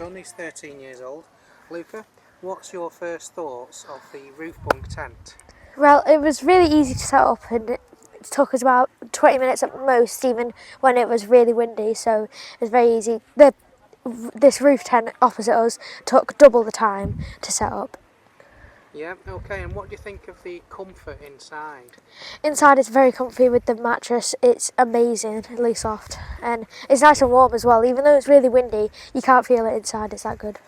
son, he's 13 years old. Luca, what's your first thoughts of the RoofBunk tent? Well, it was really easy to set up and it took us about 20 minutes at most, even when it was really windy, so it was very easy. This roof tent opposite us took double the time to set up. Yeah, okay, and what do you think of the comfort inside? Inside it's very comfy with the mattress, it's amazingly soft and it's nice and warm as well. Even though it's really windy, you can't feel it inside, it's that good.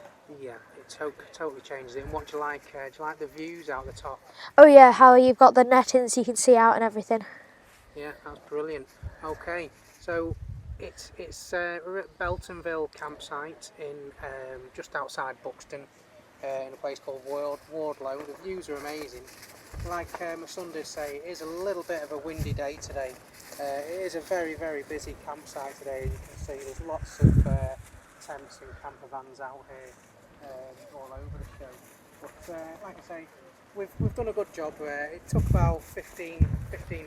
Yeah, it totally changes it. And what do you like? Do you like the views out the top? Oh yeah, how you've got the netting so you can see out and everything. Yeah, that's brilliant. Okay, so we're at Beltonville Campsite in just outside Buxton, in a place called Wardlow. The views are amazing. Like my son did say, it is a little bit of a windy day today. It is a very busy campsite today. You can see there's lots of tents and camper vans out here all over the show. But like I say, we've done a good job. It took about 15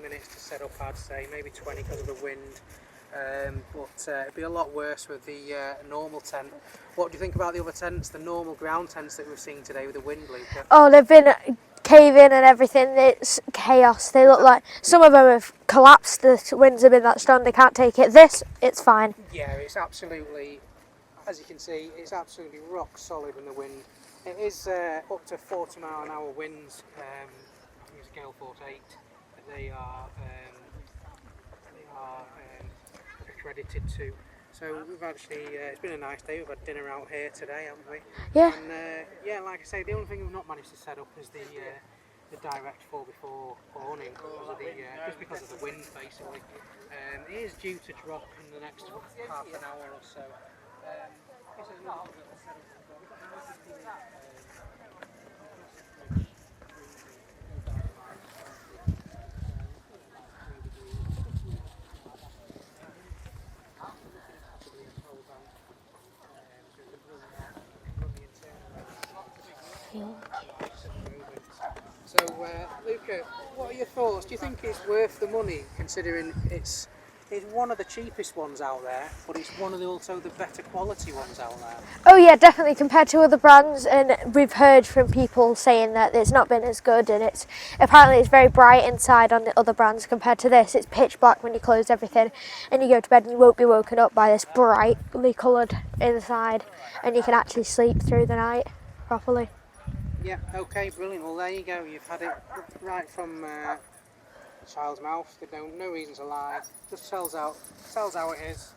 minutes to set up, I'd say, maybe 20 because of the wind. But it'd be a lot worse with the normal tent. What do you think about the other tents, the normal ground tents that we've seen today with the wind, Luca? Oh, they've been caving and everything, it's chaos. They look like, some of them have collapsed, the winds have been that strong, they can't take it. This, it's fine. Yeah, it's absolutely, as you can see, it's absolutely rock solid in the wind. It is up to 40-mile-an-hour winds. I think it's gale force 8. They are accredited to. So we've actually, it's been a nice day. We've had dinner out here today, haven't we? Yeah. And yeah, like I say, the only thing we've not managed to set up is the direct 4x4 awning just because of the wind, basically. It is due to drop in the next half an hour or so. This is another little setup we've got. So, Luca, what are your thoughts? Do you think it's worth the money, considering it's one of the cheapest ones out there, but it's one of also the better quality ones out there? Oh yeah, definitely compared to other brands, and we've heard from people saying that it's not been as good, and apparently it's very bright inside on the other brands compared to this. It's pitch black when you close everything and you go to bed and you won't be woken up by this brightly coloured inside, and you can actually sleep through the night properly. Yeah, okay, brilliant. Well, there you go. You've had it right from the child's mouth. There's no reason to lie. Just tells how it is.